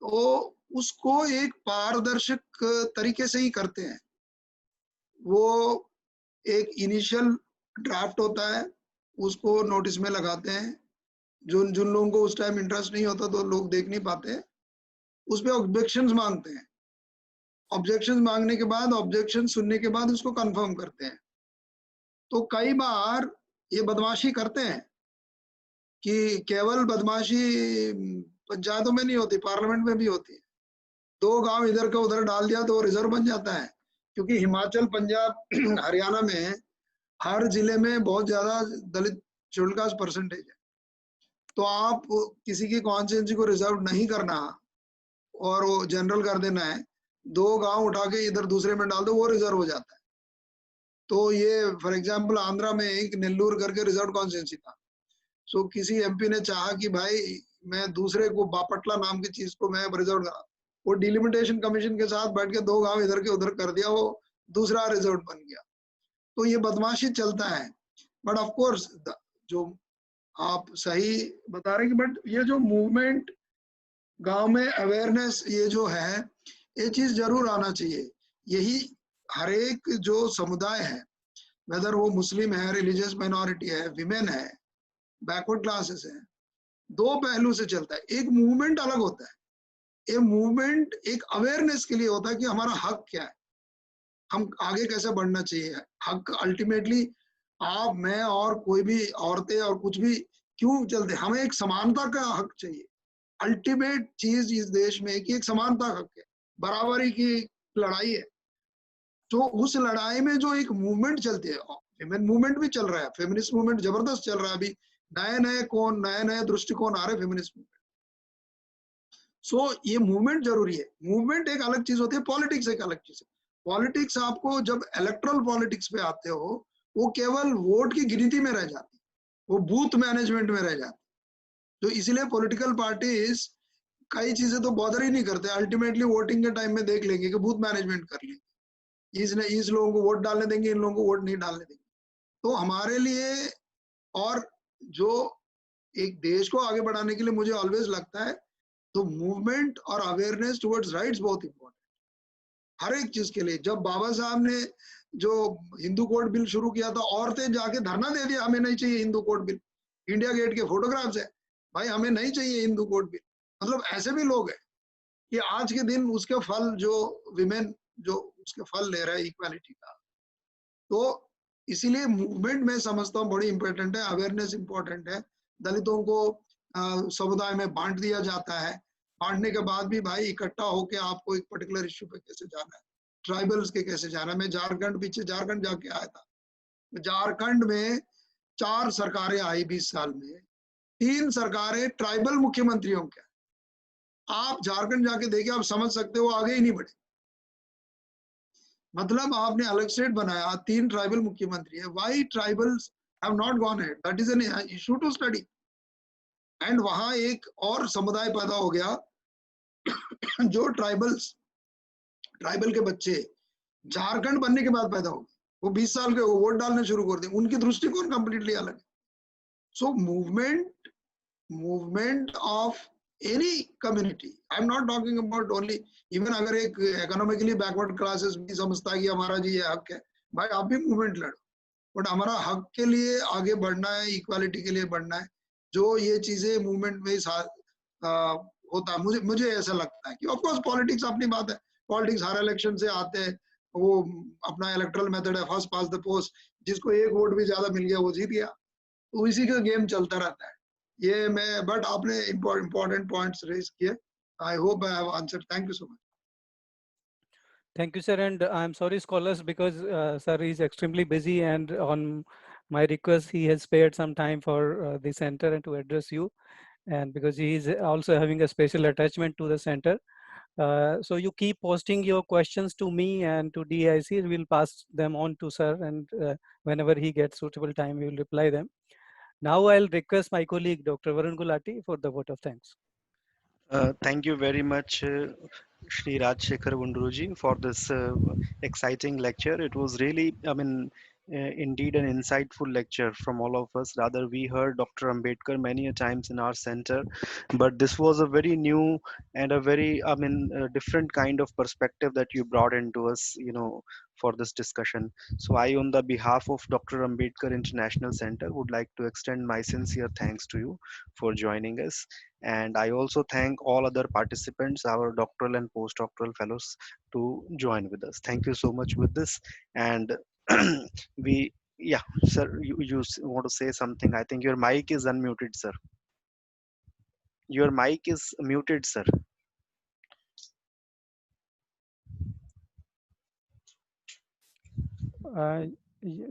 तो उसको एक पारदर्शक तरीके से ही करते हैं. वो एक इनिशियल ड्राफ्ट होता है, उसको नोटिस में लगाते हैं. जिन लोगों को उस टाइम इंटरेस्ट नहीं होता तो लोग देख नहीं पाते, उस पे ऑब्जेक्शंस मांगते हैं. ऑब्जेक्शंस मांगने के बाद, ऑब्जेक्शन सुनने के बाद उसको कंफर्म करते हैं. तो कई बार ये बदमाशी करते हैं कि केवल बदमाशी पंचायतों में नहीं होती, पार्लियामेंट में भी होती है. 2 गांव इधर का उधर डाल दिया तो रिजर्व बन जाता है, क्योंकि हिमाचल, पंजाब, हरियाणा में हर जिले में बहुत ज्यादा दलित शेड्यूल कास्ट परसेंटेज है. तो आप किसी की कॉन्स्टिट्यूंसी को रिजर्व नहीं करना और वो जनरल कर देना है, 2 गांव उठा के इधर दूसरे में डाल दो, वो रिजर्व हो जाता है. तो ये फॉर एग्जांपल आंध्रा में एक नेल्लूर करके रिजर्व कॉन्स्टिट्यूंसी था. सो किसी एमपी ने चाहा कि भाई मैं दूसरे को बापटला नाम की चीज को मैं रिजर्व करा, वो डिलिमिटेशन कमीशन के साथ बैठ के 2 गांव इधर के उधर कर दिया, वो दूसरा रिजर्व बन गया. तो ये बदमाशी चलता है. बट ऑफ कोर्स जो आप सही बता रहे हैं कि बट ये जो मूवमेंट गांव में अवेयरनेस ये जो है ये चीज जरूर आना चाहिए। यही हर एक जो समुदाय है, वेदर वो मुस्लिम है, रिलीजियस माइनॉरिटी है, विमेन है, बैकवर्ड क्लासेस है, दो पहलू से चलता है। एक मूवमेंट अलग होता है, ये मूवमेंट एक अवेयरनेस के लिए होता है कि हमारा हक क्या है, हम आगे कैसे बढ़ना चाहिए। हक अल्टीमेटली आप, मैं और कोई भी औरतें और कुछ भी क्यों चलते, हमें एक समानता का हक चाहिए। अल्टीमेट चीज इस देश में कि एक समानता का हक है, बराबरी की लड़ाई है। तो उस लड़ाई में जो एक मूवमेंट चलती है, फेमिनिस्ट मूवमेंट भी चल रहा है, फेमिनिस्ट मूवमेंट जबरदस्त चल रहा है। अभी नए नए दृष्टिकोण आ रहे फेमिनिस्ट मूवमेंट। सो ये मूवमेंट जरूरी है। मूवमेंट एक अलग चीज होती है, पॉलिटिक्स एक अलग चीज है। पॉलिटिक्स आपको जब इलेक्ट्रल पॉलिटिक्स पे आते हो, वो केवल वोट की गिनती में रह जाती, वो बूथ मैनेजमेंट में रह जाती। तो इसलिए पॉलिटिकल पार्टीज कई चीजें तो बॉदर ही नहीं करते, अल्टीमेटली वोटिंग के टाइम में देख लेंगे कि बूथ मैनेजमेंट कर लेंगे, इस लोगों को वोट डालने देंगे, इन लोगों को वोट नहीं डालने देंगे। तो हमारे लिए और जो एक देश को आगे बढ़ाने के लिए मुझे ऑलवेज लगता है तो मूवमेंट और अवेयरनेस टुवर्ड्स राइट्स बहुत इंपॉर्टेंट हर एक चीज के लिए। जब बाबा साहब ने जो हिंदू कोड बिल शुरू किया था, औरतें जाके धरना दे दिया, हमें नहीं चाहिए Hindu code bill. India gate के फोटोग्राफ्स है, भाई हमें नहीं चाहिए हिंदू कोड बिल। मतलब ऐसे भी लोग हैं कि आज के दिन उसके फल जो विमेन जो उसके फल ले रहे हैं इक्वालिटी का। तो इसीलिए मूवमेंट मैं समझता हूँ बड़ी इंपॉर्टेंट है, अवेयरनेस इंपॉर्टेंट है। दलितों को समुदाय में बांट दिया जाता है, बांटने के बाद भी भाई इकट्ठा होके आपको एक पर्टिकुलर इश्यू पे कैसे जाना है, ट्राइबल्स के कैसे जाना है। मैं झारखंड, पीछे झारखंड जाके आया था, झारखंड में 4 सरकारें आई 20 साल में, 3 सरकारें ट्राइबल मुख्यमंत्रियों के। आप झारखंड जाके देखिए, आप समझ सकते हो आगे ही नहीं बढ़े। मतलब आपने अलग स्टेट बनाया, 3 ट्राइबल मुख्यमंत्री है, why tribals have not gone ahead, that is an issue to study. And वहां एक और समुदाय पैदा हो गया जो ट्राइबल के बच्चे झारखंड बनने के बाद पैदा हो गए, वो 20 साल के वो वोट डालने शुरू कर दिए, उनकी दृष्टिकोण कंप्लीटली अलग है। So movement of any community, I am not talking about only, even अगर एक इकोनॉमिकली बैकवर्ड क्लासेस भी समझता है कि हमारा जी ये हक है, भाई आप भी मूवमेंट लड़ो, बट हमारा हक के लिए आगे बढ़ना है, इक्वालिटी के लिए बढ़ना है। जो ये चीजें मूवमेंट में होता है, मुझे ऐसा लगता है कि ऑफ कोर्स पॉलिटिक्स अपनी बात है, पॉलिटिक्स हर इलेक्शन से आते हैं, वो अपना इलेक्ट्रल मेथड है, फर्स्ट पास द पोस्ट, जिसको एक वोट भी ज्यादा मिल गया वो जीत गया, तो इसी का गेम चलता रहता है। ये मैं, बट आपने important points raise किए, I hope I have answered. Thank you so much. Thank you, sir. And I'm sorry, scholars, because sir is extremely busy, and on my request, he has spared some time for the center and to address you. And because he is also having a special attachment to the center. So you keep posting your questions to me and to DIC. We'll pass them on to sir, and whenever he gets suitable time, we will reply them. Now I'll request my colleague, Dr. Varun Gulati, for the vote of thanks. Thank you very much, Shri Rajshekhar Gunduruji, for this exciting lecture. It was really, indeed an insightful lecture from all of us. Rather, we heard Dr. Ambedkar many a times in our center, but this was a very new and a very, different kind of perspective that you brought into us, for this discussion. So I, on the behalf of Dr. Ambedkar International Center, would like to extend my sincere thanks to you for joining us. And I also thank all other participants, our doctoral and postdoctoral fellows, to join with us. Thank you so much with this. And sir, you want to say something? I think your mic is unmuted, sir. Your mic is muted, sir.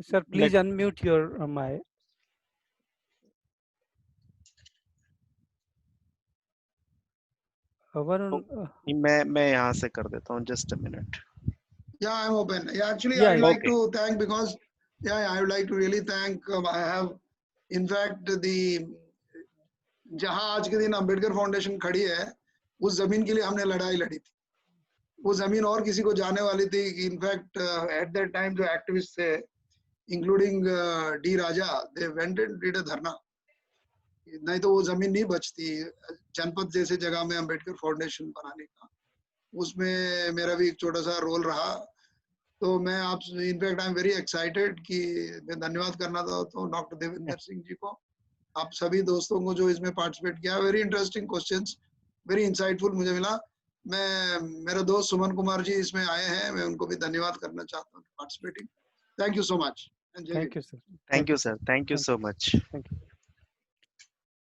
Sir, please unmute your mic. मैं यहाँ से कर देता हूँ. Just a minute. Yeah, I'm open. Yeah, actually, I would like to thank, because I would like to really thank. I have, in fact, जहाँ आज के दिन अम्बेडकर फाउंडेशन खड़ी है, उस जमीन के लिए हमने लड़ाई लड़ी थी. वो जमीन और किसी को जाने वाली थी. इनफैक्ट एट दैट टाइम जो एक्टिविस्ट थे, including D Raja, they went and did a धरना. नहीं तो वो जमीन नहीं बचती जनपद जैसे जगह में अंबेडकर फाउंडेशन बनाने का, उसमें मेरा भी एक छोटा सा रोल रहा। तो मैं आप in fact I am very excited कि मैं धन्यवाद करना चाहता हूँ डॉक्टर देवेंद्र सिंह जी को, आप सभी दोस्तों को जो इसमें पार्टिसिपेट किया। Very interesting questions, very insightful मुझे मिला। मैं मेरे दोस्त सुमन कुमार जी इसमें आए हैं, मैं उनको भी धन्यवाद करना चाहता हूँ participating. Thank you so much. Thank you, sir. Thank you, sir. Thank you Thank so you. much. Thank you.